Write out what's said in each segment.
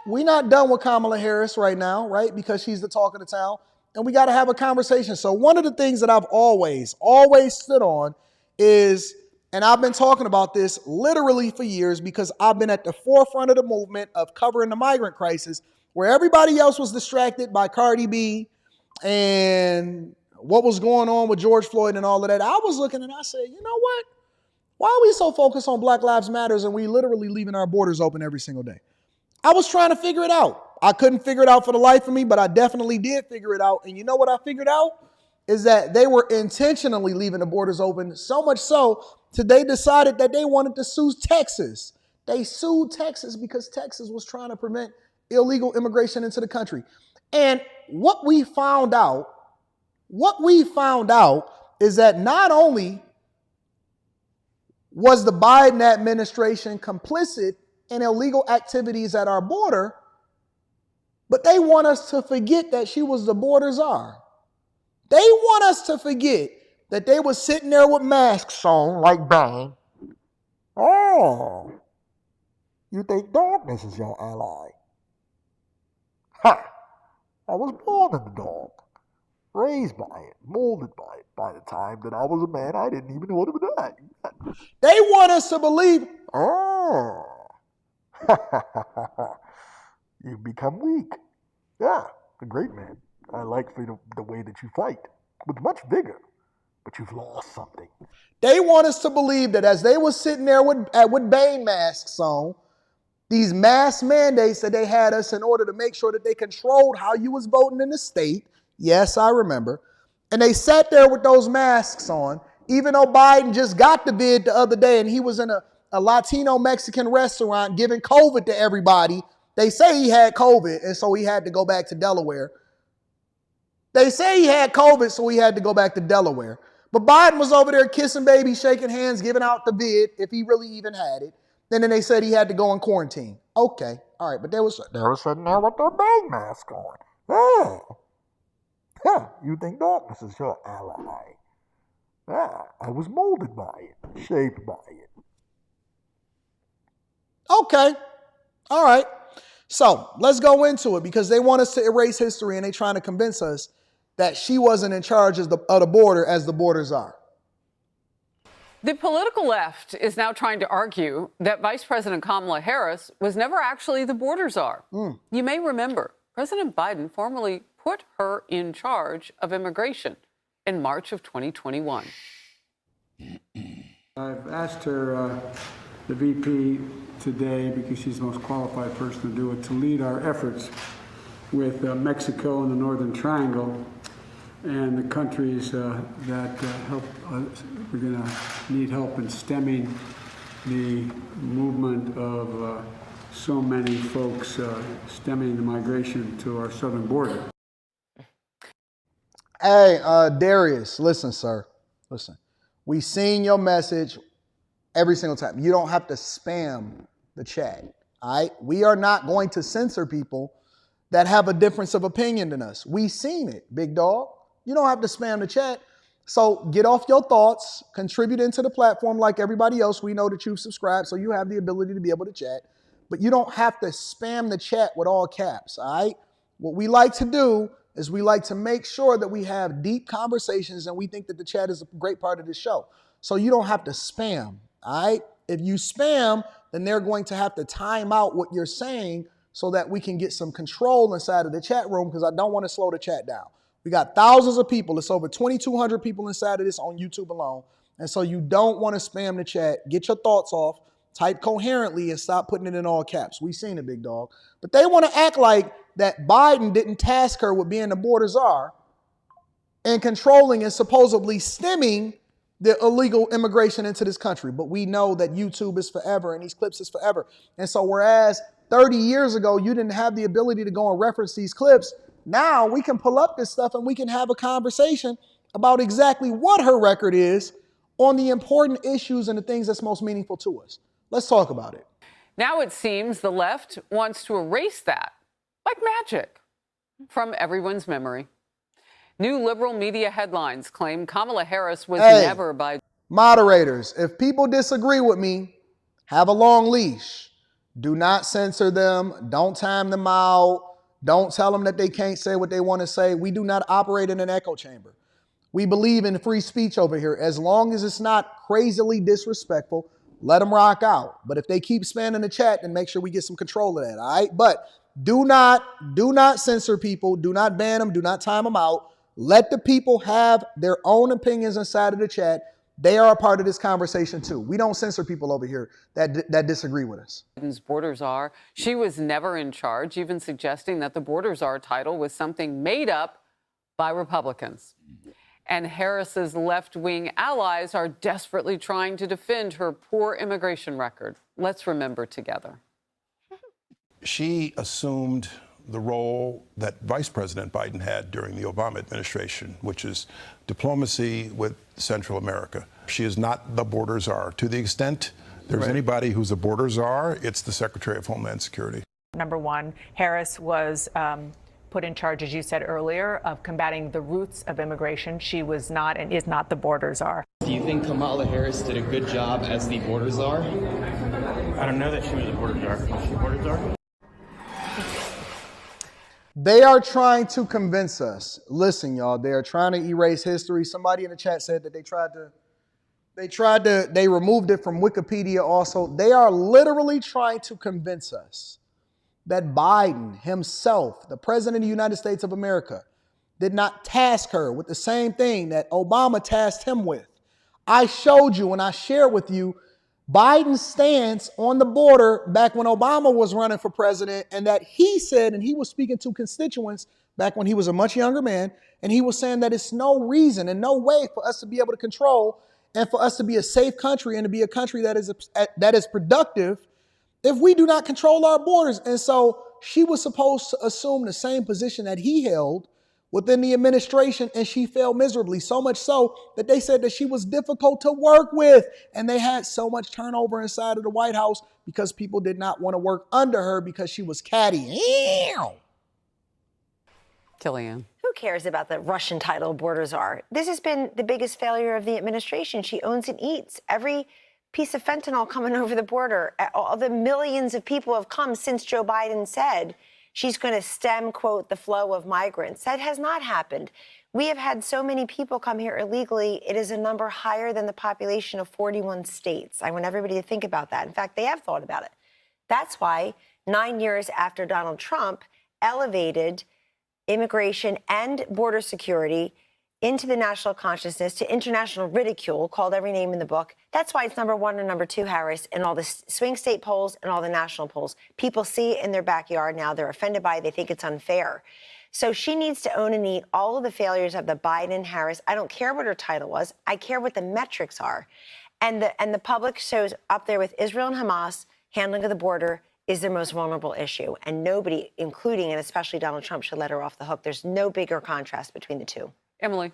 we're not done with Kamala Harris right now, right? Because she's the talk of the town. And we got to have a conversation. So one of the things that I've always stood on is, and I've been talking about this literally for years because I've been at the forefront of the movement of covering the migrant crisis, where everybody else was distracted by Cardi B and what was going on with George Floyd and all of that. I was looking and I said, you know what? Why are we so focused on Black Lives Matters and we literally leaving our borders open every single day? I was trying to figure it out. I couldn't figure it out for the life of me, but I definitely did figure it out. And you know what I figured out? Is that they were intentionally leaving the borders open, so much so that they decided that they wanted to sue Texas. They sued Texas because Texas was trying to prevent illegal immigration into the country. And what we found out is that not only was the Biden administration complicit in illegal activities at our border, but they want us to forget that she was the border czar. They want us to forget that they were sitting there with masks on, like bang. Oh, you think darkness is your ally? Ha! I was born in the dark, raised by it, molded by it. By the time that I was a man, I didn't even know what it was. They want us to believe, oh, you've become weak. Yeah, a great man. I like the way that you fight with much vigor, but you've lost something. They want us to believe that as they were sitting there with Bane masks on, these mask mandates that they had us in order to make sure that they controlled how you was voting in the state. Yes, I remember. And they sat there with those masks on, even though Biden just got the bid the other day and he was in a Latino Mexican restaurant giving COVID to everybody. They say he had COVID, and so he had to go back to Delaware. They say he had COVID, so he had to go back to Delaware. But Biden was over there kissing babies, shaking hands, giving out the bid, if he really even had it. And then they said he had to go in quarantine. Okay, all right, but they were sitting there with their big mask on. Oh, yeah, you think darkness is your ally. Yeah, I was molded by it, shaped by it. Okay, all right. So let's go into it because they want us to erase history and they're trying to convince us that she wasn't in charge of the border as the borders are. The political left is now trying to argue that Vice President Kamala Harris was never actually the border czar. You may remember President Biden formally put her in charge of immigration in March of 2021. I've asked her, the VP today, because she's the most qualified person to do it, to lead our efforts with Mexico and the Northern Triangle and the countries that help. We're going to need help in stemming the movement of so many folks stemming the migration to our southern border. Hey, Darius, listen, sir. Listen, we've seen your message every single time. You don't have to spam the chat, all right? We are not going to censor people that have a difference of opinion than us. We've seen it, big dog. You don't have to spam the chat. So get off your thoughts, contribute into the platform like everybody else. We know that you've subscribed, so you have the ability to be able to chat. But you don't have to spam the chat with all caps, all right? What we like to do is we like to make sure that we have deep conversations, and we think that the chat is a great part of the show. So you don't have to spam, all right? If you spam, then they're going to have to time out what you're saying so that we can get some control inside of the chat room, because I don't want to slow the chat down. We got thousands of people. It's over 2,200 people inside of this on YouTube alone. And so you don't want to spam the chat. Get your thoughts off, type coherently, and stop putting it in all caps. We've seen it, big dog. But they want to act like that Biden didn't task her with being the border czar and controlling and supposedly stemming the illegal immigration into this country. But we know that YouTube is forever and these clips is forever. And so whereas 30 years ago, you didn't have the ability to go and reference these clips, now we can pull up this stuff and we can have a conversation about exactly what her record is on the important issues and the things that's most meaningful to us. Let's talk about it. Now it seems the left wants to erase that, like magic, from everyone's memory. New liberal media headlines claim Kamala Harris was never by... Moderators, if people disagree with me, have a long leash. Do not censor them. Don't time them out. Don't tell them that they can't say what they want to say. We do not operate in an echo chamber. We believe in free speech over here. As long as it's not crazily disrespectful, let them rock out. But if they keep spamming the chat, then make sure we get some control of that, all right? But do not censor people. Do not ban them. Do not time them out. Let the people have their own opinions inside of the chat. They are a part of this conversation too. We don't censor people over here that disagree with us. Biden's border czar. She was never in charge, even suggesting that the border czar title was something made up by Republicans. And Harris's left-wing allies are desperately trying to defend her poor immigration record. Let's remember together. She assumed the role that Vice President Biden had during the Obama administration, which is diplomacy with Central America. She is not the border czar. To the extent there's anybody who's a border czar, it's the Secretary of Homeland Security. Number one, Harris was put in charge, as you said earlier, of combating the roots of immigration. She was not and is not the border czar. Do you think Kamala Harris did a good job as the border czar? I don't know that she was a border czar. Was she a border czar? They are trying to convince us. Listen, y'all, they are trying to erase history. Somebody in the chat said that they removed it from Wikipedia also. They are literally trying to convince us that Biden himself, the president of the United States of America, did not task her with the same thing that Obama tasked him with. I showed you and I shared with you Biden's stance on the border back when Obama was running for president, and that he said, and he was speaking to constituents back when he was a much younger man, and he was saying that it's no reason and no way for us to be able to control and for us to be a safe country and to be a country that is productive if we do not control our borders. And so she was supposed to assume the same position that he held within the administration, and she failed miserably, so much so that they said that she was difficult to work with, and they had so much turnover inside of the White House because people did not want to work under her because she was catty. Kellyanne. Who cares about the Russian title border czar? This has been the biggest failure of the administration. She owns and eats every piece of fentanyl coming over the border. All the millions of people have come since Joe Biden said she's going to stem, quote, the flow of migrants. That has not happened. We have had so many people come here illegally. It is a number higher than the population of 41 states. I want everybody to think about that. In fact, they have thought about it. That's why 9 years after Donald Trump elevated immigration and border security into the national consciousness, to international ridicule, called every name in the book. That's why it's number one and number two, Harris, in all the swing state polls and all the national polls. People see it in their backyard now. They're offended by it. They think it's unfair. So she needs to own and eat all of the failures of the Biden-Harris. I don't care what her title was. I care what the metrics are. And the public shows up there with Israel and Hamas, handling of the border is their most vulnerable issue. And nobody, including and especially Donald Trump, should let her off the hook. There's no bigger contrast between the two. Emily.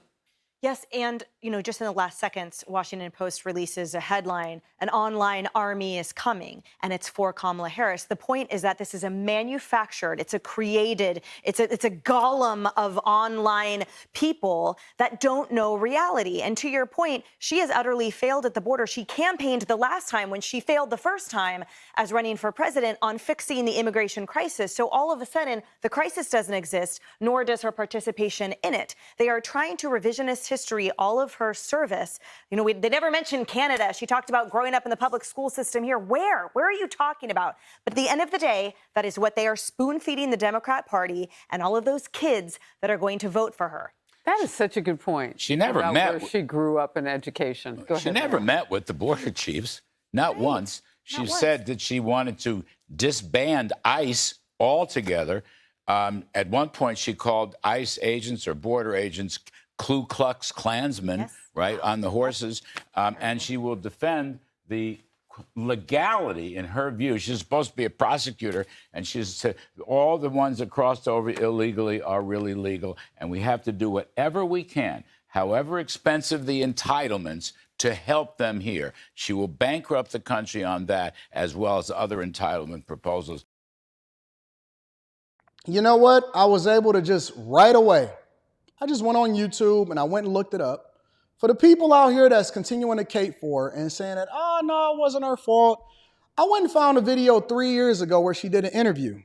Yes, and, just in the last seconds, Washington Post releases a headline, an online army is coming, and it's for Kamala Harris. The point is that this is a manufactured, it's a golem of online people that don't know reality. And to your point, she has utterly failed at the border. She campaigned the last time when she failed the first time as running for president on fixing the immigration crisis. So all of a sudden, the crisis doesn't exist, nor does her participation in it. They are trying to revisionist history all of her service. They never mentioned Canada. She talked about growing up in the public school system here. Where are you talking about? But at the end of the day, that is what they are spoon-feeding the Democrat Party and all of those kids that are going to vote for her. That is such a good point. She never met. Where she grew up in education. Go ahead. She never met with the border chiefs, not once. She said that she wanted to disband ICE altogether. At one point, she called ICE agents or border agents Ku Klux Klansmen, right, on the horses. And she will defend the legality, in her view. She's supposed to be a prosecutor, and she's said all the ones that crossed over illegally are really legal, and we have to do whatever we can, however expensive the entitlements, to help them here. She will bankrupt the country on that, as well as other entitlement proposals. You know what? I was able to just right away, I just went on YouTube and I went and looked it up. For the people out here that's continuing to cape for her and saying that, oh, no, it wasn't her fault. I went and found a video 3 years ago where she did an interview.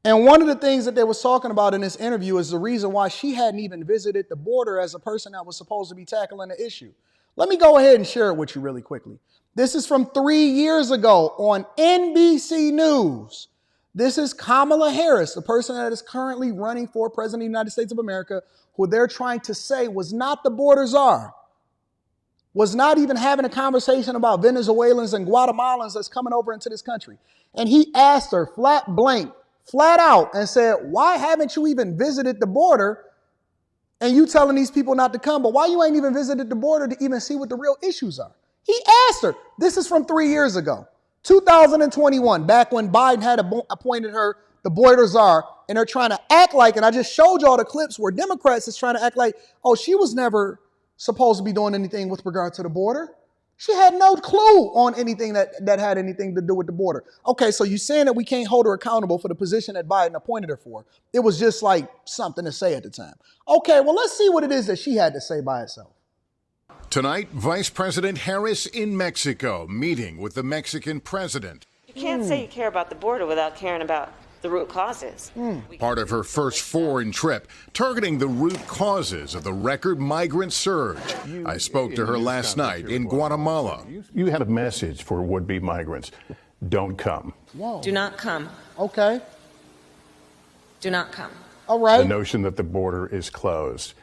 And one of the things that they was talking about in this interview is the reason why she hadn't even visited the border as a person that was supposed to be tackling the issue. Let me go ahead and share it with you really quickly. This is from 3 years ago on NBC News. This is Kamala Harris, the person that is currently running for President of the United States of America, who they're trying to say was not the border czar, was not even having a conversation about Venezuelans and Guatemalans that's coming over into this country. And he asked her flat out and said, why haven't you even visited the border? And you telling these people not to come, but why you ain't even visited the border to even see what the real issues are? He asked her. This is from 3 years ago, 2021, back when Biden had appointed her the border czar, and they're trying to act like, and I just showed y'all the clips where Democrats is trying to act like, oh, she was never supposed to be doing anything with regard to the border. She had no clue on anything that had anything to do with the border. Okay, so you're saying that we can't hold her accountable for the position that Biden appointed her for. It was just like something to say at the time. Okay, well, let's see what it is that she had to say by herself. Tonight, Vice President Harris in Mexico, meeting with the Mexican president. You can't say you care about the border without caring about the root causes. Part of her first foreign trip, targeting the root causes of the record migrant surge. I spoke to her last night in Guatemala. You had a message for would-be migrants. Don't come. Whoa. Do not come. Okay. Do not come. All right. The notion that the border is closed.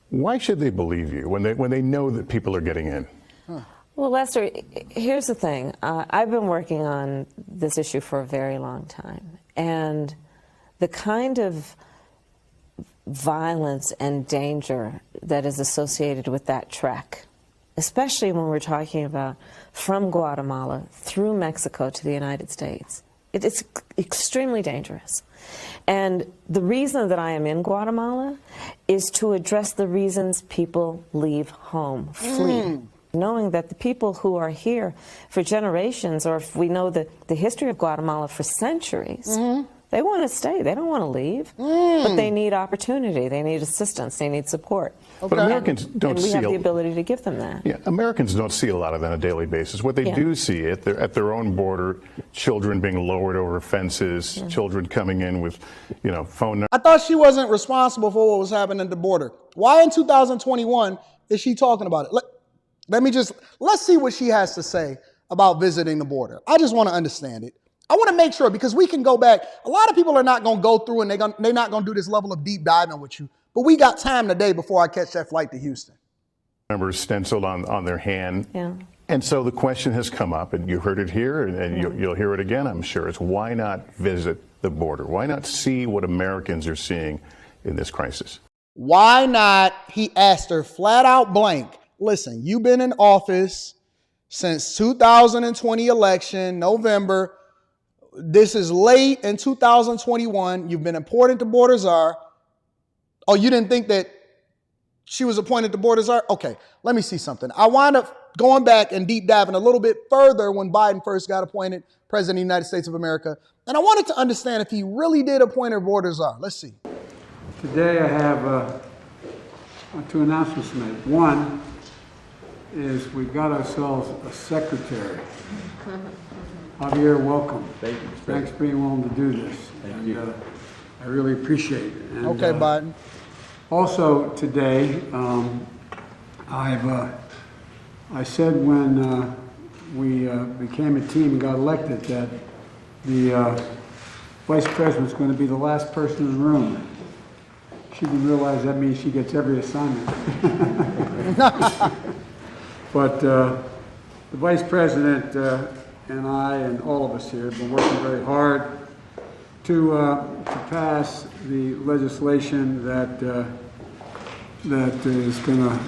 Why should they believe you when they know that people are getting in? Well, Lester, here's the thing. I've been working on this issue for a very long time. And the kind of violence and danger that is associated with that trek, especially when we're talking about from Guatemala through Mexico to the United States, it's extremely dangerous. And the reason that I am in Guatemala is to address the reasons people leave home, flee. Knowing that the people who are here for generations, or if we know the history of Guatemala for centuries, they want to stay. They don't want to leave. But they need opportunity. They need assistance. They need support. But Americans don't see. And we have the ability to give them that. Yeah, Americans don't see a lot of that on a daily basis. What they do see at their own border, children being lowered over fences, children coming in with, phone numbers. I thought she wasn't responsible for what was happening at the border. Why in 2021 is she talking about it? Let's see what she has to say about visiting the border. I just want to understand it. I want to make sure, because we can go back. A lot of people are not going to go through and they're not going to do this level of deep diving with you. But we got time today before I catch that flight to Houston. Numbers stenciled on their hand. Yeah. And so the question has come up, and you heard it here, and you'll hear it again, I'm sure. It's why not visit the border? Why not see what Americans are seeing in this crisis? Why not? He asked her flat out blank. Listen, you've been in office since 2020 election, November. This is late in 2021. You've been appointed to border czar. Oh, you didn't think that she was appointed to border czar? Okay, let me see something. I wound up going back and deep diving a little bit further when Biden first got appointed President of the United States of America. And I wanted to understand if he really did appoint her border czar. Let's see. Today I have two announcements to make. One is we've got ourselves a secretary. Javier, welcome. Thank you. Thanks for being willing to do this. Thank you. I really appreciate it. And, okay, Biden. Also today, I said when we became a team and got elected that the vice president's going to be the last person in the room. She didn't realize that means she gets every assignment. But the vice president and I and all of us here have been working very hard to pass the legislation that is going to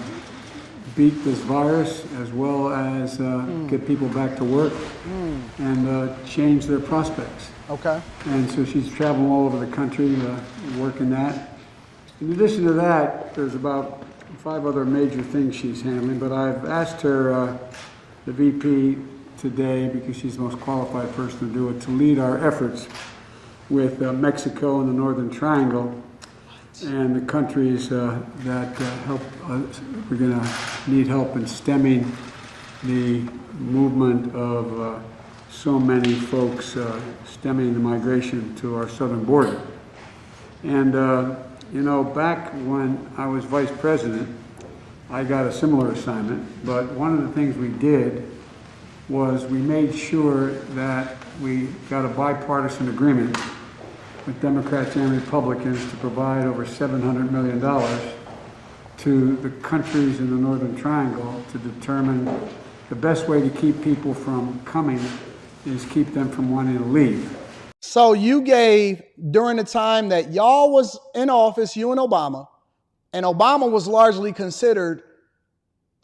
beat this virus, as well as get people back to work and change their prospects. Okay. And so she's traveling all over the country working that. In addition to that, there's about 5 other major things she's handling, but I've asked her, the VP today, because she's the most qualified person to do it, to lead our efforts with Mexico and the Northern Triangle and the countries that help. We're going to need help in stemming the movement of so many folks stemming the migration to our southern border. And, you know, back when I was vice president, I got a similar assignment, but one of the things we did was we made sure that we got a bipartisan agreement with Democrats and Republicans to provide over $700 million to the countries in the Northern Triangle to determine the best way to keep people from coming is keep them from wanting to leave. So you gave, during the time that y'all was in office, you and Obama was largely considered,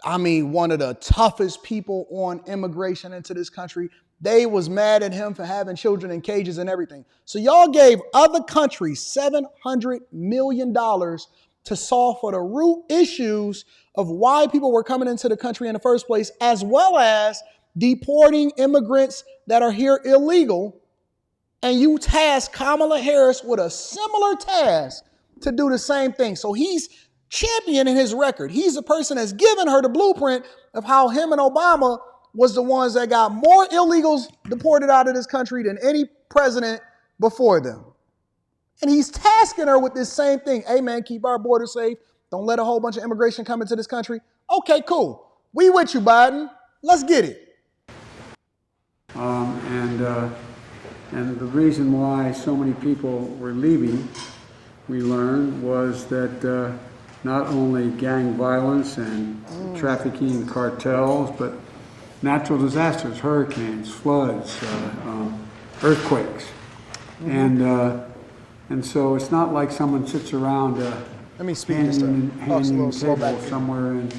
I mean, one of the toughest people on immigration into this country. They was mad at him for having children in cages and everything. So y'all gave other countries $700 million to solve for the root issues of why people were coming into the country in the first place, as well as deporting immigrants that are here illegal. And you tasked Kamala Harris with a similar task to do the same thing. So he's championing his record. He's the person that's given her the blueprint of how him and Obama was the ones that got more illegals deported out of this country than any president before them. And he's tasking her with this same thing. Hey, man, keep our border safe. Don't let a whole bunch of immigration come into this country. Okay, cool. We with you, Biden. Let's get it. And the reason why so many people were leaving, we learned, was that not only gang violence and trafficking cartels, but natural disasters, hurricanes, floods, earthquakes. And so it's not like someone sits around Let me speak handing a table somewhere in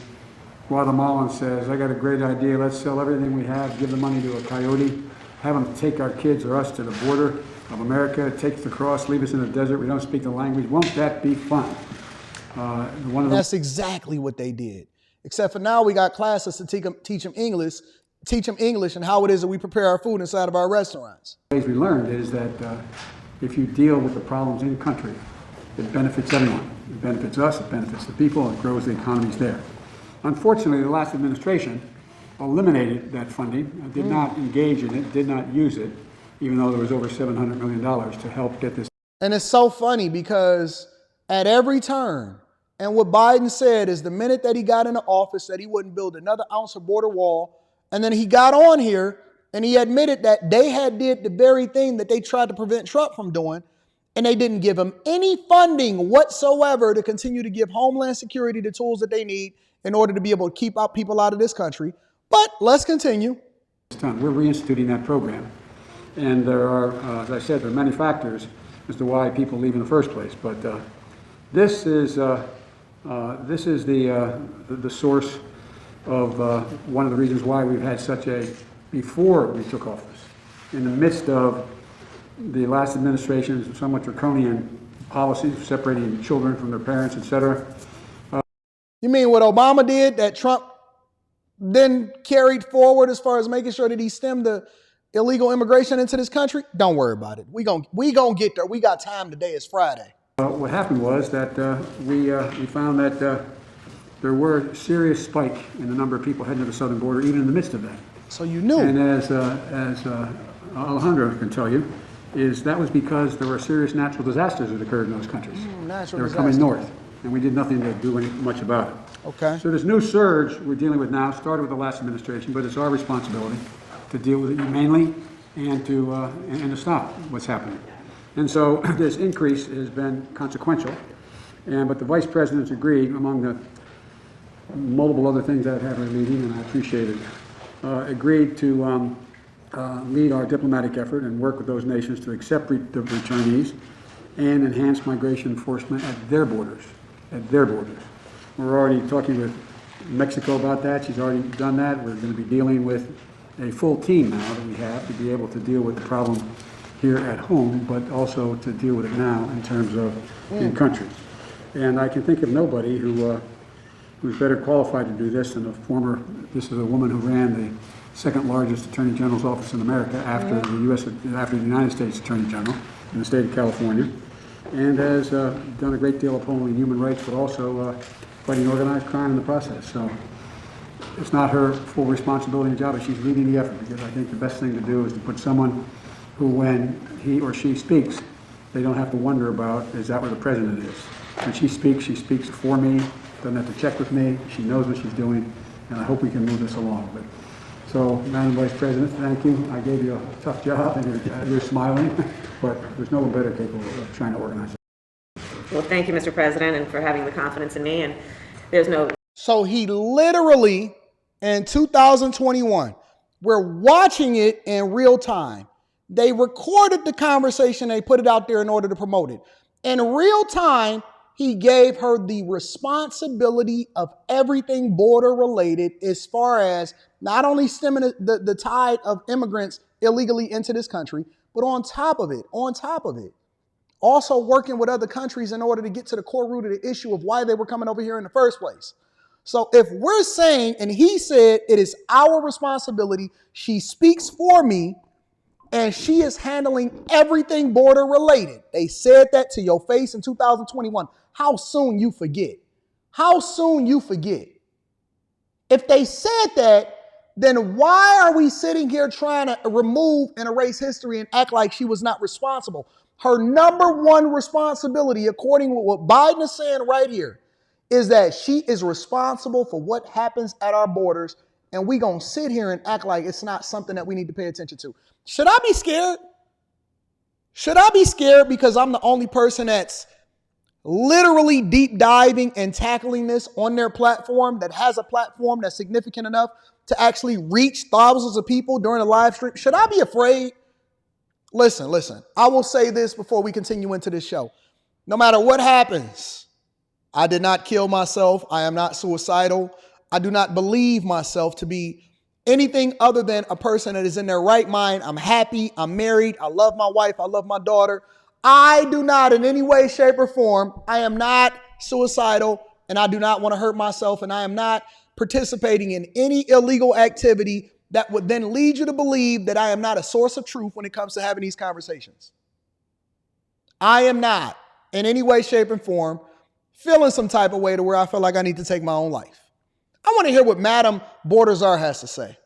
Guatemala and says, I got a great idea, let's sell everything we have, give the money to a coyote, have them take our kids or us to the border of America, take us across, leave us in the desert, we don't speak the language. Won't that be fun? That's exactly what they did. Except for now we got classes to teach them English and how it is that we prepare our food inside of our restaurants. The ways we learned is that if you deal with the problems in country, it benefits everyone. It benefits us, it benefits the people, it grows the economies there. Unfortunately, the last administration eliminated that funding, did not engage in it, did not use it, even though there was over $700 million to help get this. And it's so funny because at every turn, and what Biden said is the minute that he got into office that he wouldn't build another ounce of border wall, and then he got on here and he admitted that they had did the very thing that they tried to prevent Trump from doing, and they didn't give him any funding whatsoever to continue to give Homeland Security the tools that they need in order to be able to keep out people out of this country. But let's continue. We're reinstituting that program. And there are, as I said, there are many factors as to why people leave in the first place. But this is the source of one of the reasons why we've had such a, before we took office, in the midst of the last administration's somewhat draconian policies separating children from their parents, et cetera. You mean what Obama did that Trump then carried forward as far as making sure that he stemmed the illegal immigration into this country? Don't worry about it. We gonna get there. We got time. Today is Friday. What happened was that we found that there were a serious spike in the number of people heading to the southern border, even in the midst of that. So you knew. And as Alejandro can tell you, is that was because there were serious natural disasters that occurred in those countries. They were coming north, and we did nothing to do much about it. Okay. So this new surge we're dealing with now started with the last administration, but it's our responsibility to deal with it humanely and to stop what's happening. And so this increase has been consequential, but the vice president's agreed, among the multiple other things that happened at the meeting, and I appreciate it, agreed to lead our diplomatic effort and work with those nations to accept the returnees and enhance migration enforcement at their borders. We're already talking with Mexico about that. She's already done that. We're going to be dealing with a full team now that we have to be able to deal with the problem here at home, but also to deal with it now in terms of in country. And I can think of nobody who's better qualified to do this than this is a woman who ran the second largest Attorney General's office in America after the United States Attorney General in the state of California, and has done a great deal upholding human rights, but also fighting organized crime in the process. So it's not her full responsibility and job, but she's leading the effort, because I think the best thing to do is to put someone who, when he or she speaks, they don't have to wonder about, is that where the president is? When she speaks for me, doesn't have to check with me, she knows what she's doing, and I hope we can move this along. But, so, Madam Vice President, thank you. I gave you a tough job, and you're smiling, but there's no one better capable of trying to organize it. Well, thank you, Mr. President, and for having the confidence in me, and there's no... So he literally, in 2021, we're watching it in real time. They recorded the conversation, they put it out there in order to promote it. In real time, he gave her the responsibility of everything border related, as far as not only stemming the tide of immigrants illegally into this country, but on top of it, also working with other countries in order to get to the core root of the issue of why they were coming over here in the first place. So if we're saying, and he said, it is our responsibility, she speaks for me, and she is handling everything border related. They said that to your face in 2021. How soon you forget? How soon you forget? If they said that, then why are we sitting here trying to remove and erase history and act like she was not responsible? Her number one responsibility, according to what Biden is saying right here, is that she is responsible for what happens at our borders, and we gonna sit here and act like it's not something that we need to pay attention to. Should I be scared? Should I be scared because I'm the only person that's literally deep diving and tackling this on their platform, that has a platform that's significant enough to actually reach thousands of people during a live stream? Should I be afraid? Listen, I will say this before we continue into this show. No matter what happens, I did not kill myself. I am not suicidal. I do not believe myself to be anything other than a person that is in their right mind. I'm happy. I'm married. I love my wife. I love my daughter. I do not in any way, shape, or form. I am not suicidal, and I do not want to hurt myself, and I am not participating in any illegal activity that would then lead you to believe that I am not a source of truth when it comes to having these conversations. I am not in any way, shape, and form feeling some type of way to where I feel like I need to take my own life. I want to hear what Madam Bordazar has to say.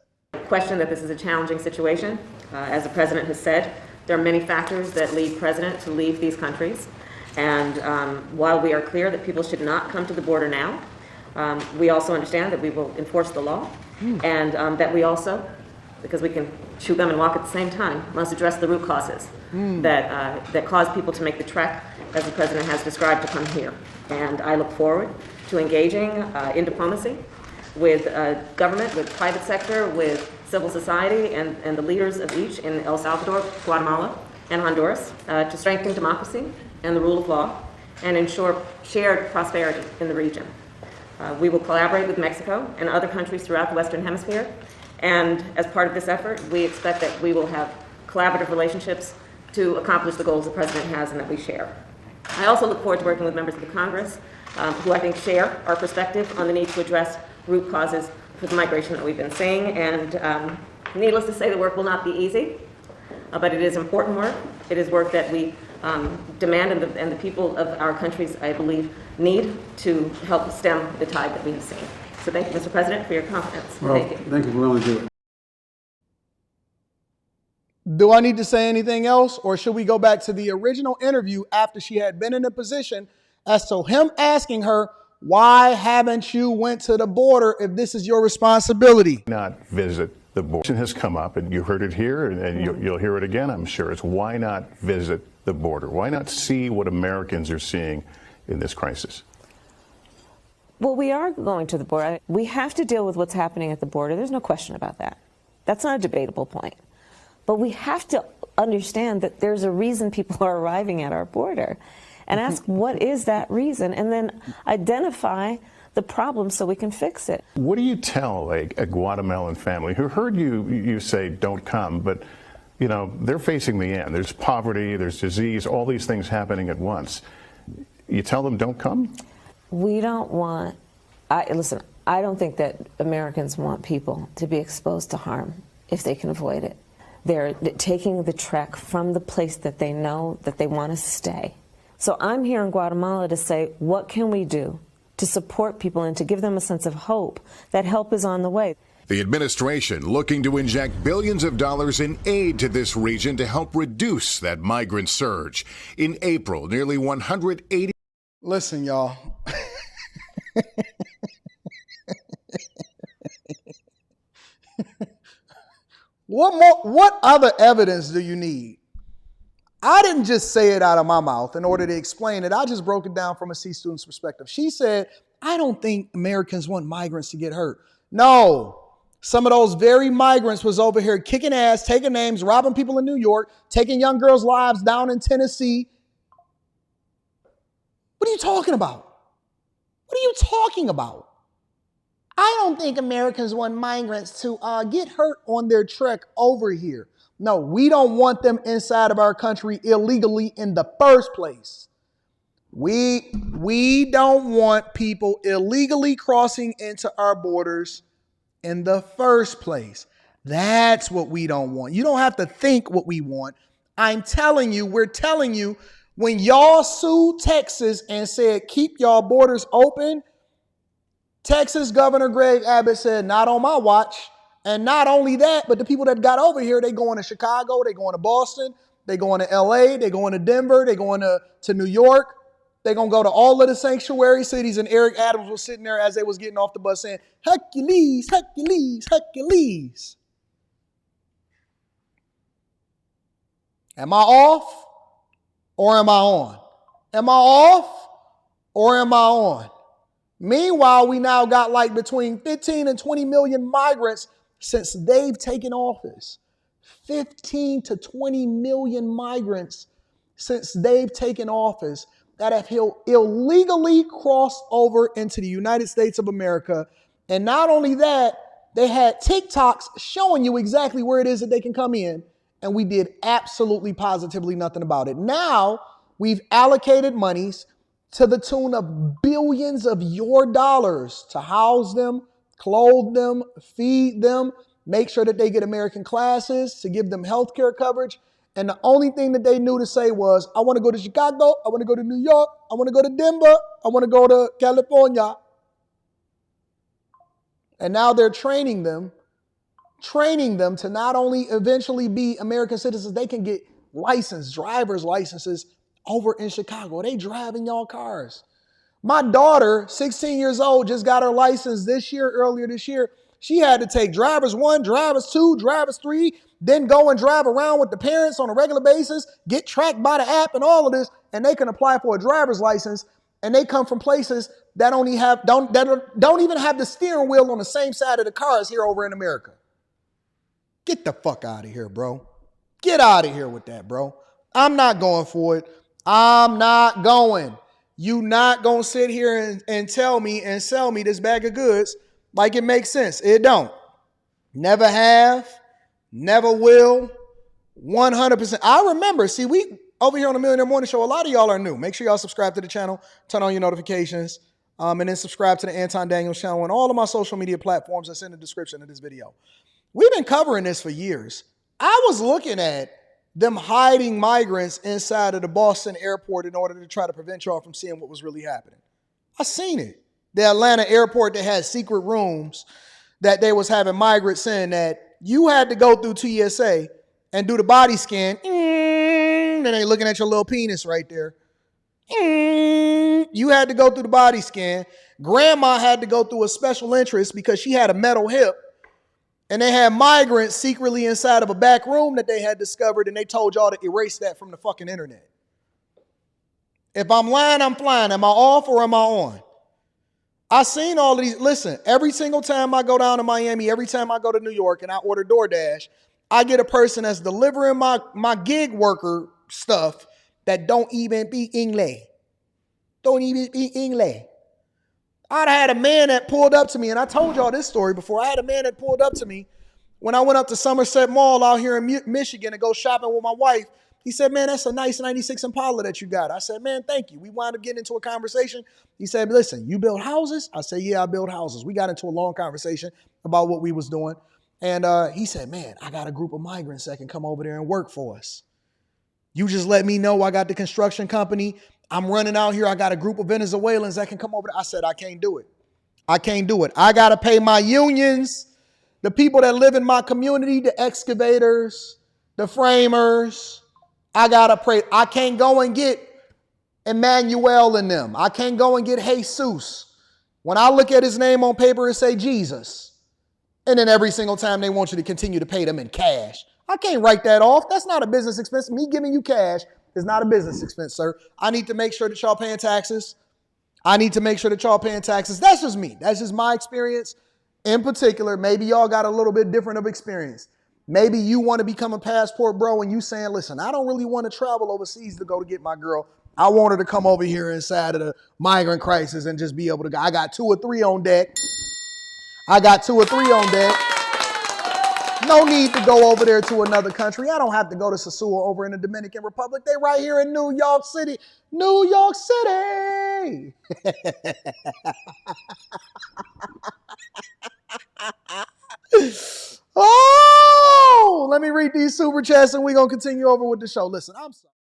Question that this is a challenging situation. As the president has said, there are many factors that lead president to leave these countries. And while we are clear that people should not come to the border now, we also understand that we will enforce the law, and that we also, because we can chew gum and walk at the same time, must address the root causes that cause people to make the trek, as the president has described, to come here. And I look forward to engaging in diplomacy with government, with private sector, with civil society, and the leaders of each in El Salvador, Guatemala, and Honduras to strengthen democracy and the rule of law and ensure shared prosperity in the region. We will collaborate with Mexico and other countries throughout the Western Hemisphere, and as part of this effort, we expect that we will have collaborative relationships to accomplish the goals the president has and that we share. I also look forward to working with members of the Congress who I think share our perspective on the need to address root causes for the migration that we've been seeing. And needless to say, the work will not be easy, but it is important work. It is work that we demand, and the people of our countries, I believe, need to help stem the tide that we have seen. So thank you, Mr. President, for your confidence. Well, thank you. Thank you for willing to do it. Do I need to say anything else, or should we go back to the original interview after she had been in a position as to him asking her, why haven't you went to the border if this is your responsibility? Not visit the border. It has come up, and you heard it here, and you'll hear it again, I'm sure. It's why not visit the border? Why not see what Americans are seeing in this crisis? Well, we are going to the border. We have to deal with what's happening at the border. There's no question about that. That's not a debatable point. But we have to understand that there's a reason people are arriving at our border, and ask what is that reason, and then identify the problem so we can fix it. What do you tell a Guatemalan family who heard you say don't come, but you know they're facing the end? There's poverty, there's disease, all these things happening at once. You tell them don't come? We don't want, listen, I don't think that Americans want people to be exposed to harm if they can avoid it. They're taking the trek from the place that they know that they want to stay. So I'm here in Guatemala to say, what can we do to support people and to give them a sense of hope that help is on the way. The administration looking to inject billions of dollars in aid to this region to help reduce that migrant surge. In April, nearly 180. Listen, y'all. What other evidence do you need? I didn't just say it out of my mouth in order to explain it. I just broke it down from a C student's perspective. She said, I don't think Americans want migrants to get hurt. No. Some of those very migrants was over here kicking ass, taking names, robbing people in New York, taking young girls' lives down in Tennessee. What are you talking about? What are you talking about? I don't think Americans want migrants to get hurt on their trek over here. No, we don't want them inside of our country illegally in the first place. We don't want people illegally crossing into our borders in the first place. That's what we don't want. You don't have to think what we want. I'm telling you, we're telling you, when y'all sued Texas and said, keep y'all borders open, Texas Governor Greg Abbott said, not on my watch. And not only that, but the people that got over here, they going to Chicago, they going to Boston, they going to LA, they going to Denver, they going to New York. They're going to go to all of the sanctuary cities. And Eric Adams was sitting there as they was getting off the bus saying, Hercules, Hercules, Hercules. Am I off or am I on? Am I off or am I on? Meanwhile, we now got like between 15 and 20 million migrants since they've taken office. 15 to 20 million migrants since they've taken office that have illegally crossed over into the United States of America. And not only that, they had TikToks showing you exactly where it is that they can come in. And we did absolutely positively nothing about it. Now we've allocated monies to the tune of billions of your dollars to house them, clothe them, feed them, make sure that they get American classes, to give them health care coverage. And the only thing that they knew to say was, I want to go to Chicago, I want to go to New York, I want to go to Denver, I want to go to California. And now they're training them to not only eventually be American citizens, they can get driver's licenses over in Chicago. They driving y'all cars. My daughter, 16 years old, just got her license earlier this year. She had to take drivers 1, drivers 2, drivers 3, then go and drive around with the parents on a regular basis, get tracked by the app and all of this, and they can apply for a driver's license. And they come from places that don't even have the steering wheel on the same side of the car as here over in America. Get the fuck out of here, bro. Get out of here with that, bro. I'm not going for it. I'm not going. You not going to sit here and tell me and sell me this bag of goods like it makes sense. It don't. Never have. Never will. 100%. I remember, see, we over here on the Millionaire Morning Show, a lot of y'all are new. Make sure y'all subscribe to the channel, turn on your notifications, and then subscribe to the Anton Daniels channel and all of my social media platforms that's in the description of this video. We've been covering this for years. I was looking at them hiding migrants inside of the Boston airport in order to try to prevent y'all from seeing what was really happening. I seen it. The Atlanta airport that had secret rooms that they was having migrants in that you had to go through TSA and do the body scan. And they looking at your little penis right there. You had to go through the body scan. Grandma had to go through a special interest because she had a metal hip. And they had migrants secretly inside of a back room that they had discovered, and they told y'all to erase that from the fucking internet. If I'm lying, I'm flying. Am I off or am I on? I seen all of these. Listen, every single time I go down to Miami, every time I go to New York and I order DoorDash, I get a person that's delivering my gig worker stuff that don't even speak English. Don't even speak English. I'd had a man that pulled up to me, and I told y'all this story before. I had a man that pulled up to me when I went up to Somerset Mall out here in Michigan to go shopping with my wife. He said, man, that's a nice 96 Impala that you got. I said, man, thank you. We wound up getting into a conversation. He said, listen, you build houses? I said, yeah, I build houses. We got into a long conversation about what we was doing. And he said, man, I got a group of migrants that can come over there and work for us. You just let me know. I got the construction company. I'm running out here. I got a group of Venezuelans that can come over. I said, I can't do it. I can't do it. I got to pay my unions, the people that live in my community, the excavators, the framers. I got to pray. I can't go and get Emmanuel in them. I can't go and get Jesus. When I look at his name on paper, it say Jesus. And then every single time they want you to continue to pay them in cash. I can't write that off. That's not a business expense. Me giving you cash is not a business expense, sir. I need to make sure that y'all paying taxes. That's just me. That's just my experience. In particular, maybe y'all got a little bit different of experience. Maybe you want to become a passport bro and you saying, listen, I don't really want to travel overseas to go to get my girl. I want her to come over here inside of the migrant crisis and just be able to go. I got 2 or 3 on deck. No need to go over there to another country. I don't have to go to Sosúa over in the Dominican Republic. They right here in New York City. New York City. Oh, let me read these super chats and we're going to continue over with the show. Listen, I'm sorry.